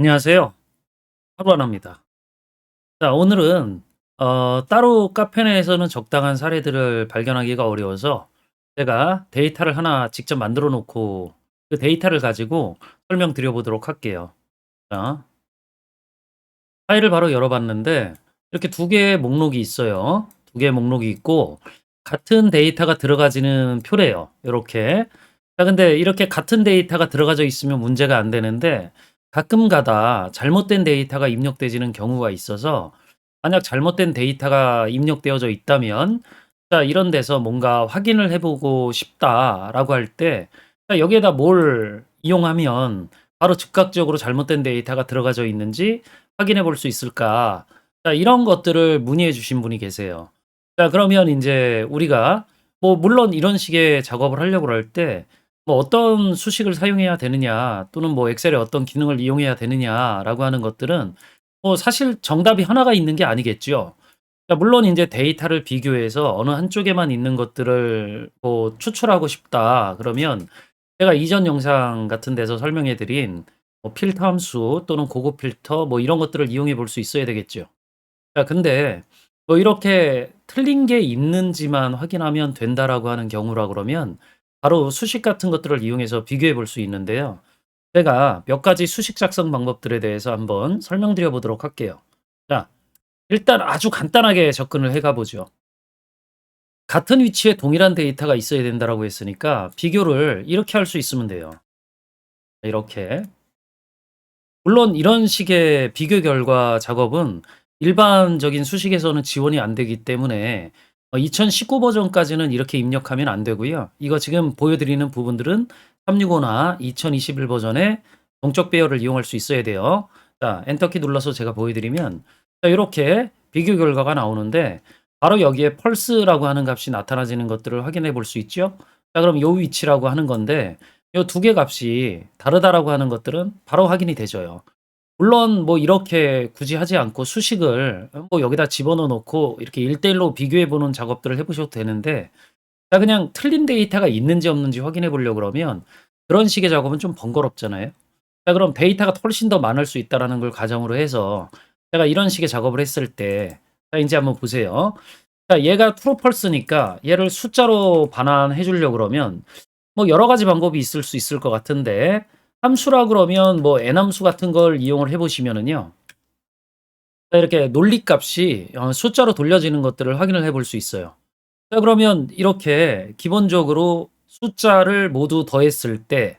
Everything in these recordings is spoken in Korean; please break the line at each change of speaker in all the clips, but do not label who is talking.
안녕하세요. 하루하나입니다. 자, 오늘은 따로 카페 내에서는 적당한 사례들을 발견하기가 어려워서 제가 데이터를 하나 직접 만들어 놓고 그 데이터를 가지고 설명드려 보도록 할게요. 자, 파일을 바로 열어봤는데 이렇게 두 개의 목록이 있어요. 두 개의 목록이 있고 같은 데이터가 들어가지는 표래요. 이렇게. 자, 근데 이렇게 같은 데이터가 들어가져 있으면 문제가 안 되는데 가끔 가다 잘못된 데이터가 입력되지는 경우가 있어서 만약 잘못된 데이터가 입력되어져 있다면 자, 이런 데서 뭔가 확인을 해보고 싶다라고 할 때 여기에다 뭘 이용하면 바로 즉각적으로 잘못된 데이터가 들어가져 있는지 확인해 볼 수 있을까? 자, 이런 것들을 문의해 주신 분이 계세요. 자, 그러면 인제 우리가 뭐 물론 이런 식의 작업을 하려고 할 때 뭐 어떤 수식을 사용해야 되느냐 또는 뭐 엑셀에 어떤 기능을 이용해야 되느냐라고 하는 것들은 뭐 사실 정답이 하나가 있는 게 아니겠죠. 자, 물론 인제 데이터를 비교해서 어느 한쪽에만 있는 것들을 뭐 추출하고 싶다 그러면 제가 이전 영상 같은 데서 설명해 드린 뭐 필터 함수 또는 고급 필터 뭐 이런 것들을 이용해 볼 수 있어야 되겠죠. 자, 근데 뭐 이렇게 틀린 게 있는지만 확인하면 된다라고 하는 경우라 그러면 바로 수식 같은 것들을 이용해서 비교해 볼 수 있는데요. 제가 몇 가지 수식 작성 방법들에 대해서 한번 설명드려 보도록 할게요. 자, 일단 아주 간단하게 접근을 해가 보죠. 같은 위치에 동일한 데이터가 있어야 된다라고 했으니까 비교를 이렇게 할 수 있으면 돼요. 이렇게. 물론 이런 식의 비교 결과 작업은 일반적인 수식에서는 지원이 안 되기 때문에 2019 버전까지는 이렇게 입력하면 안 되고요. 이거 지금 보여드리는 부분들은 365나 2021 버전의 동적 배열을 이용할 수 있어야 돼요. 자, 엔터키 눌러서 제가 보여드리면 자, 이렇게 비교 결과가 나오는데 바로 여기에 펄스라고 하는 값이 나타나지는 것들을 확인해 볼 수 있죠. 자, 그럼 요 위치라고 하는 건데 요 두 개 값이 다르다라고 하는 것들은 바로 확인이 되져요. 물론 뭐 이렇게 굳이 하지 않고 수식을 뭐 여기다 집어넣어 놓고 이렇게 1대1로 비교해 보는 작업들을 해 보셔도 되는데 자, 그냥 틀린 데이터가 있는지 없는지 확인해 보려고 그러면 그런 식의 작업은 좀 번거롭잖아요. 자, 그럼 데이터가 훨씬 더 많을 수 있다라는 걸 가정으로 해서 제가 이런 식의 작업을 했을 때 자, 인제 한번 보세요. 자, 얘가 true false니까 얘를 숫자로 반환해 주려고 그러면 뭐 여러 가지 방법이 있을 수 있을 것 같은데 함수라 그러면 뭐 n 함수 같은 걸 이용을 해 보시면은요. 이렇게 논리값이 숫자로 돌려지는 것들을 확인을 해볼 수 있어요. 자, 그러면 이렇게 기본적으로 숫자를 모두 더했을 때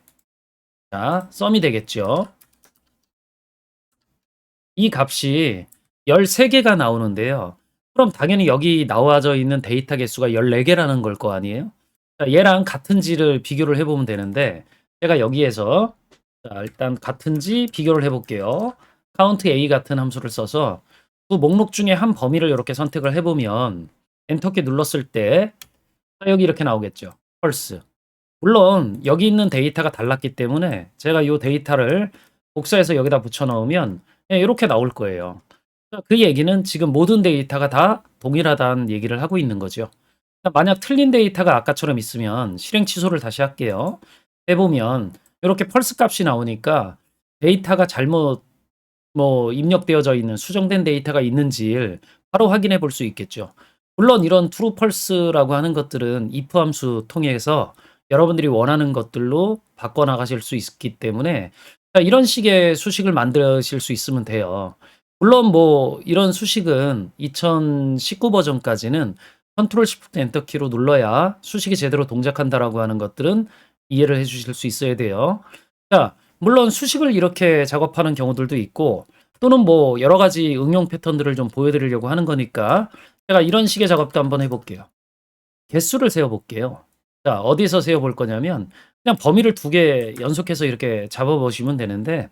자, 썸이 되겠죠. 이 값이 13 개가 나오는데요. 그럼 당연히 여기 나와져 있는 데이터 개수가 14 개라는 걸 거 아니에요? 자, 얘랑 같은지를 비교를 해 보면 되는데 제가 여기에서 자, 일단 같은지 비교를 해 볼게요. count A 같은 함수를 써서 두 목록 중에 한 범위를 이렇게 선택을 해 보면 엔터키 눌렀을 때 자, 여기 이렇게 나오겠죠. 펄스. 물론 여기 있는 데이터가 달랐기 때문에 제가 이 데이터를 복사해서 여기다 붙여 넣으면 예, 이렇게 나올 거예요. 그 얘기는 지금 모든 데이터가 다 동일하다는 얘기를 하고 있는 거죠. 만약 틀린 데이터가 아까처럼 있으면 실행 취소를 다시 할게요. 해보면 이렇게 펄스 값이 나오니까 데이터가 잘못 뭐 입력되어져 있는 수정된 데이터가 있는지를 바로 확인해 볼 수 있겠죠. 물론 이런 true false라고 하는 것들은 if 함수 통해서 여러분들이 원하는 것들로 바꿔 나가실 수 있기 때문에 자, 이런 식의 수식을 만드실 수 있으면 돼요. 물론 뭐 이런 수식은 2019 버전까지는 컨트롤 시프트 엔터 키로 눌러야 수식이 제대로 동작한다라고 하는 것들은 이해를 해 주실 수 있어야 돼요. 자, 물론 수식을 이렇게 작업하는 경우들도 있고 또는 뭐 여러 가지 응용 패턴들을 좀 보여드리려고 하는 거니까 제가 이런 식의 작업도 한번 해볼게요. 개수를 세어볼게요. 자, 어디서 세어볼 거냐면 그냥 범위를 두 개 연속해서 이렇게 잡아보시면 되는데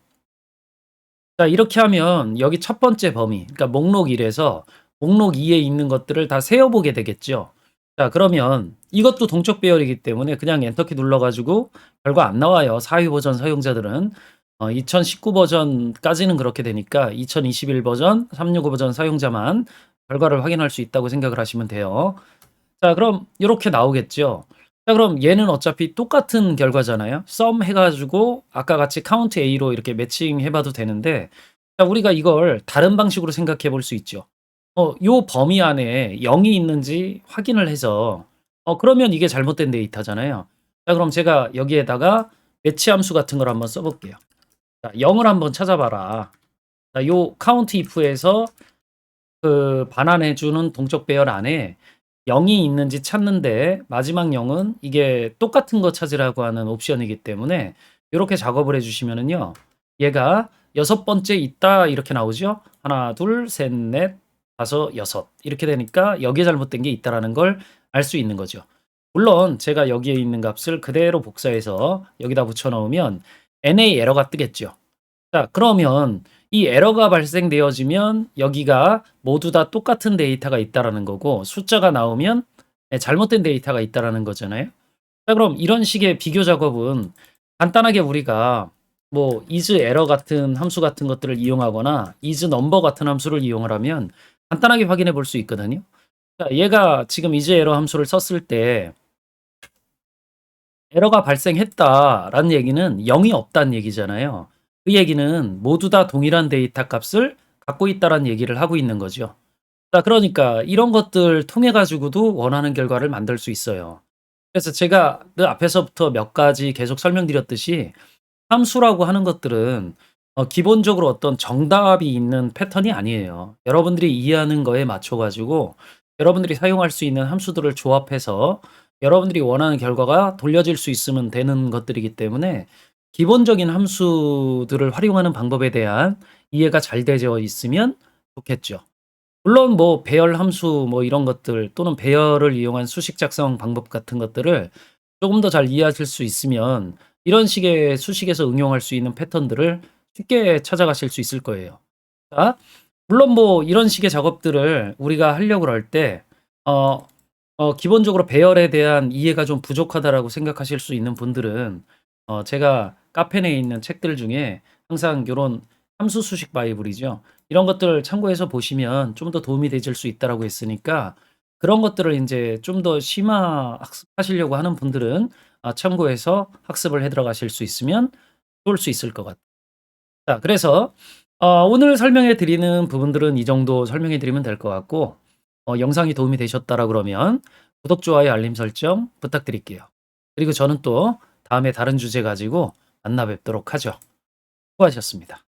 자, 이렇게 하면 여기 첫 번째 범위 그러니까 목록 1에서 목록 2에 있는 것들을 다 세어보게 되겠죠. 자, 그러면 이것도 동적 배열이기 때문에 그냥 엔터키 눌러 가지고 결과 안 나와요. 4위 버전 사용자들은 2019 버전까지는 그렇게 되니까 2021 버전, 365 버전 사용자만 결과를 확인할 수 있다고 생각을 하시면 돼요. 자, 그럼 이렇게 나오겠죠. 자, 그럼 얘는 어차피 똑같은 결과잖아요. sum 해가지고 아까 같이 count A로 이렇게 매칭 해봐도 되는데, 자, 우리가 이걸 다른 방식으로 생각해 볼 수 있죠. 요 범위 안에 0이 있는지 확인을 해서, 그러면 이게 잘못된 데이터잖아요. 자, 그럼 제가 여기에다가 매치 함수 같은 걸 한번 써볼게요. 자, 0을 한번 찾아봐라. 자, 요 count if에서 그 반환해주는 동적 배열 안에 0이 있는지 찾는데, 마지막 0은 이게 똑같은 거 찾으라고 하는 옵션이기 때문에 이렇게 작업을 해주시면은요, 얘가 6번째 있다 이렇게 나오죠. 하나, 둘, 셋, 넷, 다섯, 여섯 이렇게 되니까 여기에 잘못된 게 있다라는 걸 알 수 있는 거죠. 물론 제가 여기에 있는 값을 그대로 복사해서 여기다 붙여 넣으면 NA 에러가 뜨겠죠. 자, 그러면 이 에러가 발생되어지면 여기가 모두 다 똑같은 데이터가 있다라는 거고, 숫자가 나오면 잘못된 데이터가 있다라는 거잖아요. 자, 그럼 이런 식의 비교 작업은 간단하게 우리가 뭐 is error 같은 함수 같은 것들을 이용하거나 is number 같은 함수를 이용을 하면 간단하게 확인해 볼 수 있거든요. 자, 얘가 지금 is error 함수를 썼을 때 에러가 발생했다라는 얘기는 0이 없다는 얘기잖아요. 그 얘기는 모두 다 동일한 데이터 값을 갖고 있다라는 얘기를 하고 있는 거죠. 자, 그러니까 이런 것들 통해 가지고도 원하는 결과를 만들 수 있어요. 그래서 제가 그 앞에서부터 몇 가지 계속 설명드렸듯이 함수라고 하는 것들은 기본적으로 어떤 정답이 있는 패턴이 아니에요. 여러분들이 이해하는 거에 맞춰 가지고 여러분들이 사용할 수 있는 함수들을 조합해서 여러분들이 원하는 결과가 돌려질 수 있으면 되는 것들이기 때문에, 기본적인 함수들을 활용하는 방법에 대한 이해가 잘 되어 있으면 좋겠죠. 물론 뭐 배열 함수 뭐 이런 것들 또는 배열을 이용한 수식 작성 방법 같은 것들을 조금 더 잘 이해하실 수 있으면 이런 식의 수식에서 응용할 수 있는 패턴들을 쉽게 찾아가실 수 있을 거예요. 자, 물론 뭐 이런 식의 작업들을 우리가 하려고 할 때 기본적으로 배열에 대한 이해가 좀 부족하다라고 생각하실 수 있는 분들은 제가 카페 내에 있는 책들 중에 항상 요런 함수 수식 바이블이죠. 이런 것들 참고해서 보시면 좀 더 도움이 되실 수 있다라고 했으니까, 그런 것들을 인제 좀 더 심화 학습하시려고 하는 분들은 참고해서 학습을 해 들어가실 수 있으면 좋을 수 있을 것 같아요. 자, 그래서 오늘 설명해 드리는 부분들은 이 정도 설명해 드리면 될 것 같고, 영상이 도움이 되셨다라 그러면 구독, 좋아요, 알림 설정 부탁드릴게요. 그리고 저는 또 다음에 다른 주제 가지고 만나 뵙도록 하죠. 수고하셨습니다.